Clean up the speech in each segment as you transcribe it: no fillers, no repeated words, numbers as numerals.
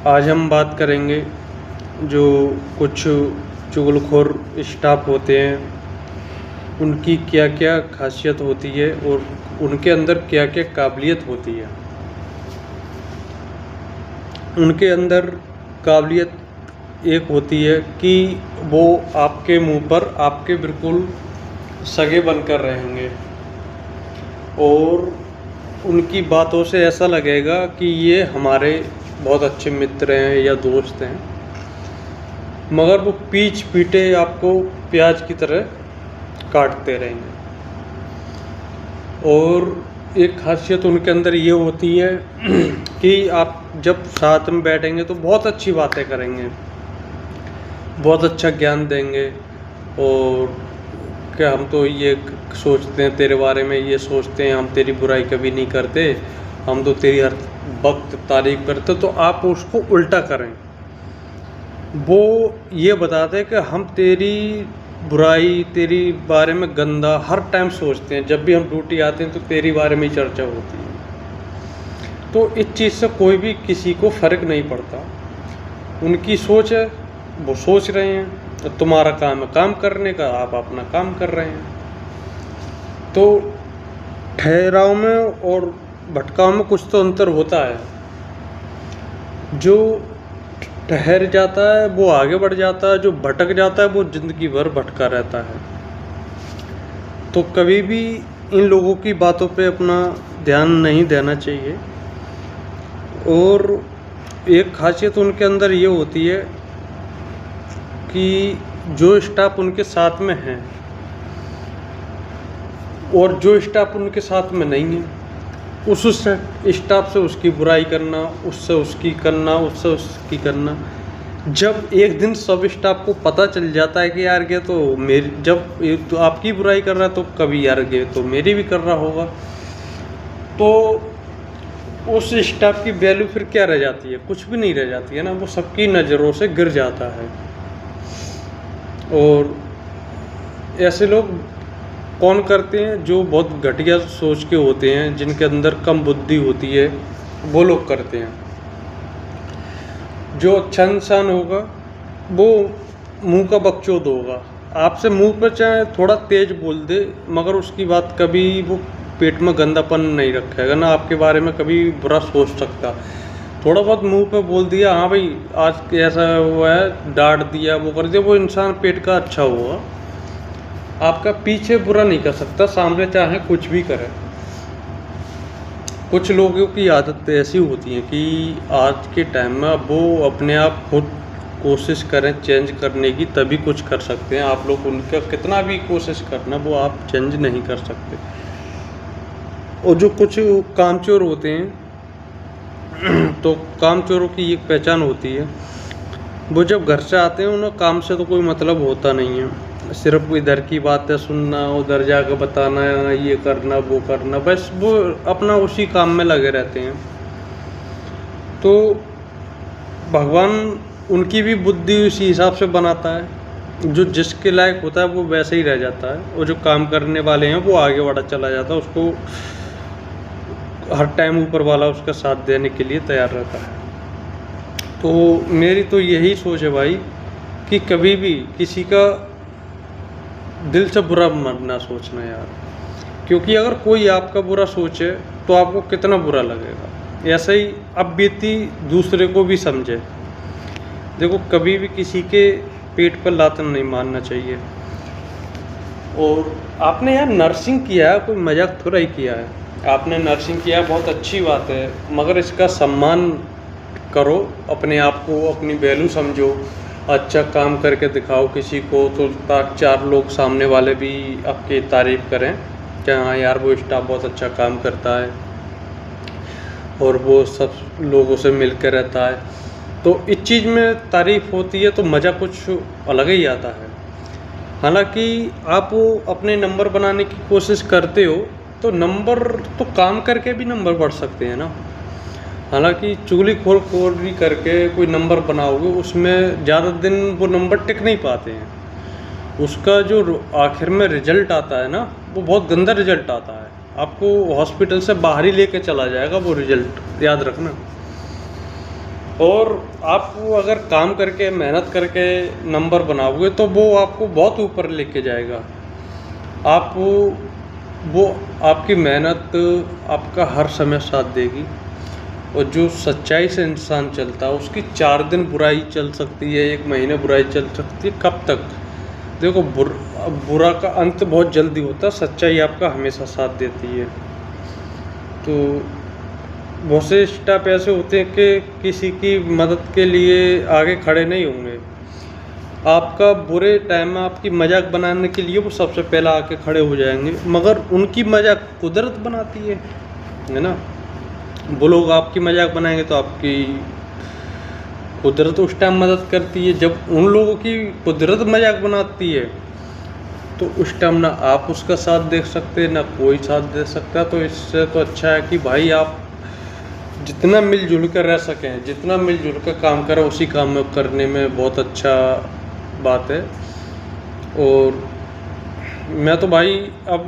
आज हम बात करेंगे जो कुछ चुगलखोर स्टाफ होते हैं उनकी क्या क्या खासियत होती है और उनके अंदर क्या क्या काबिलियत होती है। उनके अंदर काबिलियत एक होती है कि वो आपके मुंह पर आपके बिल्कुल सगे बनकर रहेंगे और उनकी बातों से ऐसा लगेगा कि ये हमारे बहुत अच्छे मित्र हैं या दोस्त हैं, मगर वो पीछ पीटे आपको प्याज की तरह काटते रहेंगे। और एक खासियत उनके अंदर ये होती है कि आप जब साथ में बैठेंगे तो बहुत अच्छी बातें करेंगे, बहुत अच्छा ज्ञान देंगे और क्या हम तो ये सोचते हैं तेरे बारे में, ये सोचते हैं, हम तेरी बुराई कभी नहीं करते, हम तो तेरी हर वक्त तारीफ करते, तो आप उसको उल्टा करें। वो ये बताते हैं कि हम तेरी बुराई, तेरी बारे में गंदा हर टाइम सोचते हैं, जब भी हम ड्यूटी आते हैं तो तेरी बारे में ही चर्चा होती है। तो इस चीज़ से कोई भी किसी को फ़र्क नहीं पड़ता, उनकी सोच है, वो सोच रहे हैं, तो तुम्हारा काम है काम करने का, आप अपना काम कर रहे हैं। तो ठहराव में और भटकाव में कुछ तो अंतर होता है। जो ठहर जाता है वो आगे बढ़ जाता है, जो भटक जाता है वो ज़िंदगी भर भटका रहता है। तो कभी भी इन लोगों की बातों पे अपना ध्यान नहीं देना चाहिए। और एक खासियत उनके अंदर ये होती है कि जो स्टाफ उनके साथ में है और जो स्टाफ उनके साथ में नहीं है, उस स्टाफ से उसकी बुराई करना, उससे उसकी करना, उससे उसकी करना। जब एक दिन सब स्टाफ को पता चल जाता है कि यार ये तो मेरी, जब ये तो आपकी बुराई कर रहा है तो कभी यार ये तो मेरी भी कर रहा होगा, तो उस स्टाफ की वैल्यू फिर क्या रह जाती है? कुछ भी नहीं रह जाती है ना, वो सबकी नज़रों से गिर जाता है। और ऐसे लोग कौन करते हैं? जो बहुत घटिया सोच के होते हैं, जिनके अंदर कम बुद्धि होती है, वो लोग करते हैं। जो अच्छा इंसान होगा वो मुंह का बकचोद होगा, आपसे मुंह पर चाहे थोड़ा तेज बोल दे, मगर उसकी बात कभी वो पेट में गंदापन नहीं रखेगा ना, आपके बारे में कभी बुरा सोच सकता। थोड़ा बहुत मुंह पे बोल दिया, हाँ भाई आज ऐसा हुआ है, डांट दिया, वो कर दिया, वो इंसान पेट का अच्छा हुआ, आपका पीछे बुरा नहीं कर सकता, सामने चाहे कुछ भी करे। कुछ लोगों की आदत ऐसी होती है कि आज के टाइम में वो अपने आप खुद कोशिश करें चेंज करने की, तभी कुछ कर सकते हैं। आप लोग उनका कितना भी कोशिश करना, वो आप चेंज नहीं कर सकते। और जो कुछ कामचोर होते हैं तो कामचोरों की एक पहचान होती है, वो जब घर से आते हैं उन्हें काम से तो कोई मतलब होता नहीं है, सिर्फ इधर की बातें सुनना, उधर जाकर बताना, ये करना वो करना, बस वो अपना उसी काम में लगे रहते हैं। तो भगवान उनकी भी बुद्धि उसी हिसाब से बनाता है, जो जिसके लायक होता है वो वैसे ही रह जाता है, और जो काम करने वाले हैं वो आगे बढ़ा चला जाता है, उसको हर टाइम ऊपर वाला उसका साथ देने के लिए तैयार रहता है। तो मेरी तो यही सोच है भाई कि कभी भी किसी का दिल से बुरा मत ना सोचना यार, क्योंकि अगर कोई आपका बुरा सोचे तो आपको कितना बुरा लगेगा। ऐसे ही अब बीती दूसरे को भी समझे। देखो कभी भी किसी के पेट पर लात नहीं मारना चाहिए। और आपने यार नर्सिंग किया है, कोई मजाक थोड़ा ही किया है, आपने नर्सिंग किया बहुत अच्छी बात है, मगर इसका सम्मान करो, अपने आप को अपनी वैल्यू समझो, अच्छा काम करके दिखाओ किसी को, तो ताकि चार लोग सामने वाले भी आपकी तारीफ़ करें कि हाँ यार वो स्टाफ बहुत अच्छा काम करता है और वो सब लोगों से मिल कर रहता है। तो इस चीज़ में तारीफ़ होती है तो मज़ा कुछ अलग ही आता है। हालांकि आप अपने नंबर बनाने की कोशिश करते हो तो नंबर तो काम करके भी नंबर बढ़ सकते हैं ना। हालांकि चुगलीखोरी करके कोई नंबर बनाओगे उसमें ज़्यादा दिन वो नंबर टिक नहीं पाते हैं, उसका जो आखिर में रिजल्ट आता है ना वो बहुत गंदा रिजल्ट आता है, आपको हॉस्पिटल से बाहर ही लेके चला जाएगा वो रिजल्ट, याद रखना। और आप अगर काम करके मेहनत करके नंबर बनाओगे तो वो आपको बहुत ऊपर लेके जाएगा। आप वो आपकी मेहनत आपका हर समय साथ देगी। और जो सच्चाई से इंसान चलता है उसकी 4 दिन बुराई चल सकती है, 1 महीने बुराई चल सकती है, कब तक? देखो बुरा का अंत बहुत जल्दी होता है, सच्चाई आपका हमेशा साथ देती है। तो बहुत से स्टेप ऐसे होते हैं कि किसी की मदद के लिए आगे खड़े नहीं होंगे। आपका बुरे टाइम में आपकी मजाक बनाने के लिए वो सबसे पहला आके खड़े हो जाएंगे, मगर उनकी मजाक कुदरत बनाती है ना। वो लोग आपकी मजाक बनाएंगे तो आपकी कुदरत उस टाइम मदद करती है। जब उन लोगों की कुदरत मजाक बनाती है तो उस टाइम ना आप उसका साथ देख सकते ना कोई साथ दे सकता। तो इससे तो अच्छा है कि भाई आप जितना मिलजुल कर रह सकें, जितना मिलजुल कर काम करें, उसी काम में करने में बहुत अच्छा बात है। और मैं तो भाई अब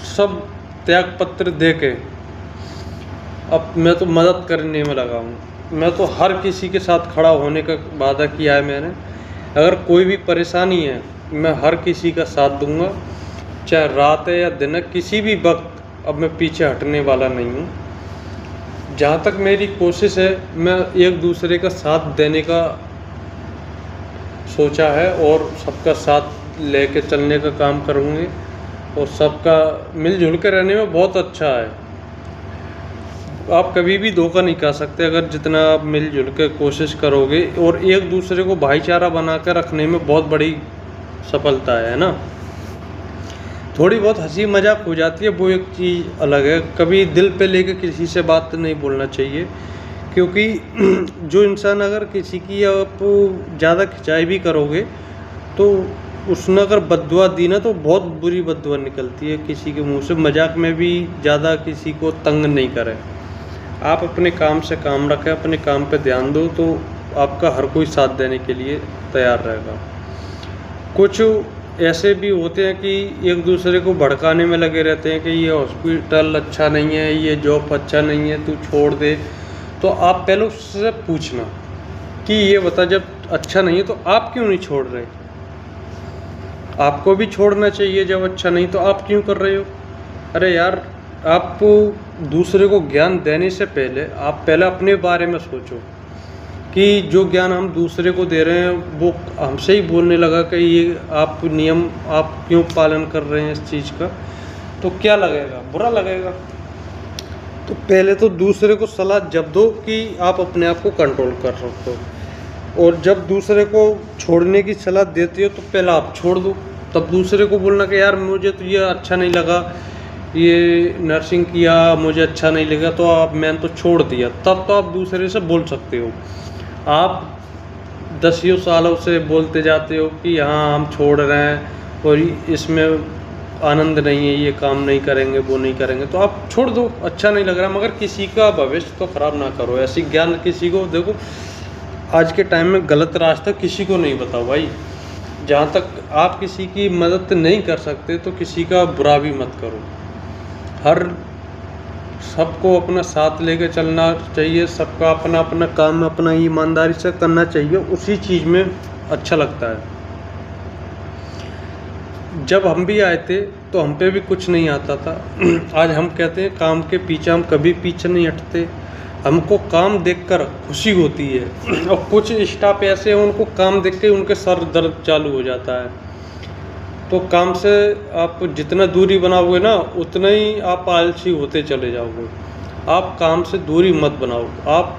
सब त्याग पत्र दे के अब मैं तो मदद करने में लगा हूँ। मैं तो हर किसी के साथ खड़ा होने का वादा किया है मैंने। अगर कोई भी परेशानी है मैं हर किसी का साथ दूंगा, चाहे रात है या दिन है, किसी भी वक्त अब मैं पीछे हटने वाला नहीं हूँ। जहाँ तक मेरी कोशिश है मैं एक दूसरे का साथ देने का सोचा है और सबका साथ लेके चलने का काम करूँगी। और सबका मिलजुल के रहने में बहुत अच्छा है। आप कभी भी धोखा नहीं खा सकते अगर जितना आप मिलजुल के कोशिश करोगे। और एक दूसरे को भाईचारा बना कर रखने में बहुत बड़ी सफलता है ना। थोड़ी बहुत हंसी मजाक हो जाती है, वो एक चीज़ अलग है। कभी दिल पे लेके किसी से बात नहीं बोलना चाहिए, क्योंकि जो इंसान अगर किसी की आप ज़्यादा खिंचाई भी करोगे तो उसने अगर बद्दुआ दी ना तो बहुत बुरी बद्दुआ निकलती है किसी के मुंह से। मजाक में भी ज़्यादा किसी को तंग नहीं करें। आप अपने काम से काम रखें, अपने काम पे ध्यान दो तो आपका हर कोई साथ देने के लिए तैयार रहेगा। कुछ ऐसे भी होते हैं कि एक दूसरे को भड़काने में लगे रहते हैं कि ये हॉस्पिटल अच्छा नहीं है, ये जॉब अच्छा नहीं है, तू छोड़ दे। तो आप पहले उससे पूछना कि ये बता, जब अच्छा नहीं है तो आप क्यों नहीं छोड़ रहे? आपको भी छोड़ना चाहिए जब अच्छा नहीं, तो आप क्यों कर रहे हो? अरे यार, आप दूसरे को ज्ञान देने से पहले आप पहले अपने बारे में सोचो कि जो ज्ञान हम दूसरे को दे रहे हैं वो हमसे ही बोलने लगा कि ये आप नियम आप क्यों पालन कर रहे हैं इस चीज़ का, तो क्या लगेगा? बुरा लगेगा। तो पहले तो दूसरे को सलाह जब दो कि आप अपने आप को कंट्रोल कर सकते हो, और जब दूसरे को छोड़ने की सलाह देते हो तो पहले आप छोड़ दो, तब दूसरे को बोलना कि यार मुझे तो ये अच्छा नहीं लगा, ये नर्सिंग किया मुझे अच्छा नहीं लगा तो मैंने तो छोड़ दिया। तब तो आप दूसरे से बोल सकते हो। आप 10 सालों से बोलते जाते हो कि हाँ हम छोड़ रहे हैं और इसमें आनंद नहीं है, ये काम नहीं करेंगे, वो नहीं करेंगे, तो आप छोड़ दो। अच्छा नहीं लग रहा, मगर किसी का भविष्य तो ख़राब ना करो। ऐसी ज्ञान किसी को देखो, आज के टाइम में गलत रास्ता किसी को नहीं बताओ भाई। जहाँ तक आप किसी की मदद नहीं कर सकते तो किसी का बुरा भी मत करो। हर सबको अपना साथ लेके चलना चाहिए, सबका अपना अपना काम अपना ईमानदारी से करना चाहिए, उसी चीज़ में अच्छा लगता है। जब हम भी आए थे तो हम पे भी कुछ नहीं आता था। आज हम कहते हैं काम के पीछे हम कभी पीछे नहीं हटते, हमको काम देखकर खुशी होती है। और कुछ स्टाफ ऐसे हैं उनको काम देख के उनके सर दर्द चालू हो जाता है। तो काम से आप जितना दूरी बनाओगे ना उतना ही आप आलसी होते चले जाओगे। आप काम से दूरी मत बनाओ। आप